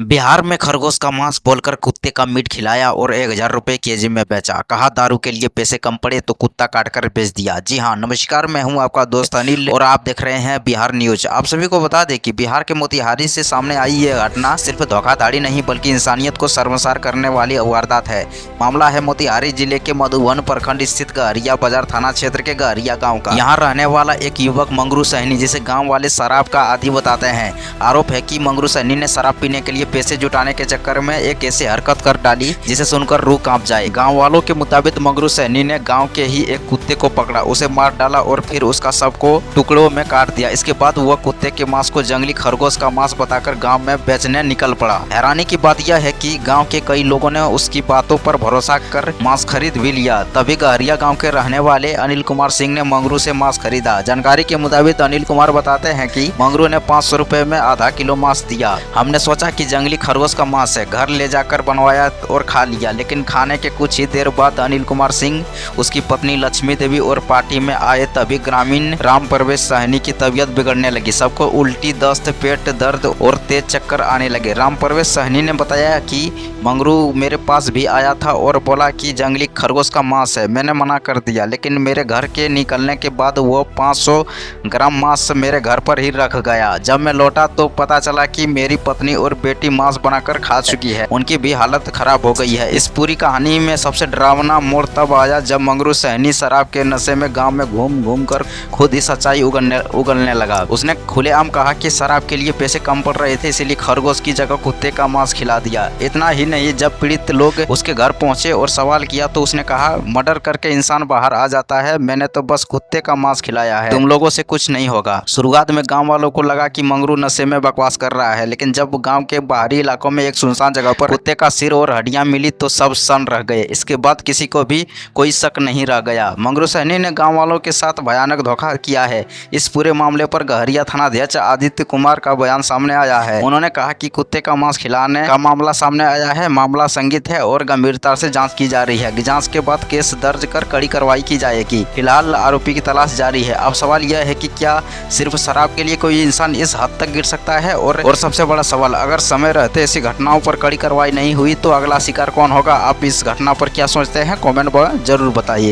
बिहार में खरगोश का मांस बोलकर कुत्ते का मीट खिलाया और 1,000 रुपए केजी में बेचा। कहा दारू के लिए पैसे कम पड़े तो कुत्ता काटकर बेच दिया। जी हाँ, नमस्कार, मैं हूं आपका दोस्त अनिल और आप देख रहे हैं बिहार न्यूज। आप सभी को बता दें कि बिहार के मोतिहारी से सामने आई ये घटना सिर्फ धोखाधड़ी नहीं बल्कि इंसानियत को शर्मसार करने वाली वारदात है। मामला है मोतिहारी जिले के मधुबन प्रखंड स्थित गहरिया बाजार थाना क्षेत्र के गहरिया गाँव का। यहाँ रहने वाला एक युवक मंगरू सहनी, जिसे गाँव वाले शराब का आदी बताते हैं। आरोप है कि मंगरू सहनी ने शराब पीने के लिए पैसे जुटाने के चक्कर में एक ऐसी हरकत कर डाली जिसे सुनकर रूह कांप जाए। गांव वालों के मुताबिक मंगरू सहनी ने गांव के ही एक कुत्ते को पकड़ा, उसे मार डाला और फिर उसका शव को टुकड़ों में काट दिया। इसके बाद वह कुत्ते के मांस को जंगली खरगोश का मांस बताकर गांव में बेचने निकल पड़ा। हैरानी की बात यह है कि गांव के कई लोगों ने उसकी बातों पर भरोसा कर मांस खरीद भी लिया। तभी गहरिया गाँव के रहने वाले अनिल कुमार सिंह ने मंगरू से मांस खरीदा। जानकारी के मुताबिक अनिल कुमार बताते हैं कि मंगरू ने 500 रुपए में आधा किलो मांस दिया। हमने सोचा कि जंगली खरगोश का मांस है, घर ले जाकर बनवाया और खा लिया। लेकिन खाने के कुछ ही देर बाद अनिल कुमार सिंह, उसकी पत्नी लक्ष्मी देवी और पार्टी में आए। तभी ग्रामीण राम प्रवेश सहनी की तबीयत बिगड़ने लगी। सबको उल्टी, दस्त, पेट दर्द और तेज चक्कर आने लगे। राम प्रवेश सहनी ने बताया कि मंगरू मेरे पास भी आया था और बोला कि जंगली खरगोश का मांस है। मैंने मना कर दिया, लेकिन मेरे घर के निकलने के बाद वो 500 ग्राम मांस मेरे घर पर ही रख गया। जब मैं लौटा तो पता चला कि मेरी पत्नी और बेटी मांस बनाकर खा चुकी है। उनकी भी हालत खराब हो गई है। इस पूरी कहानी में सबसे डरावना मोड़ तब आया जब मंगरू सहनी शराब के नशे में गांव में घूम घूम कर खुद ही सच्चाई उगलने लगा। उसने खुलेआम कहा कि शराब के लिए पैसे कम पड़ रहे थे, इसीलिए खरगोश की जगह कुत्ते का मांस खिला दिया। इतना ही नहीं, जब पीड़ित लोग उसके घर पहुंचे और सवाल किया तो उसने कहा, मर्डर करके इंसान बाहर आ जाता है, मैंने तो बस कुत्ते का मांस खिलाया है, तुम लोगों से कुछ नहीं होगा। शुरुआत में गाँव वालों को लगा कि मंगरू नशे में बकवास कर रहा है, लेकिन जब गाँव के बाहरी इलाकों में एक सुनसान जगह पर कुत्ते का सिर और हड्डियां मिली तो सब सन रह गए। इसके बाद किसी को भी कोई शक नहीं रह गया। मंगरू सहनी ने गांव वालों के साथ भयानक धोखा किया है। इस पूरे मामले पर गहरिया थानाध्यक्ष आदित्य कुमार का बयान सामने आया है। उन्होंने कहा कि कुत्ते का मांस खिलाने का मामला सामने आया है, मामला संदिग्ध है और गंभीरता से जांच की जा रही है। जांच के बाद केस दर्ज कर कड़ी कार्रवाई की जाएगी। फिलहाल आरोपी की तलाश जारी है। अब सवाल यह है कि क्या सिर्फ शराब के लिए कोई इंसान इस हद तक गिर सकता है? और सबसे बड़ा सवाल, अगर समय रहते ऐसी घटनाओं पर कड़ी कार्रवाई नहीं हुई तो अगला शिकार कौन होगा? आप इस घटना पर क्या सोचते हैं? कमेंट में जरूर बताइए।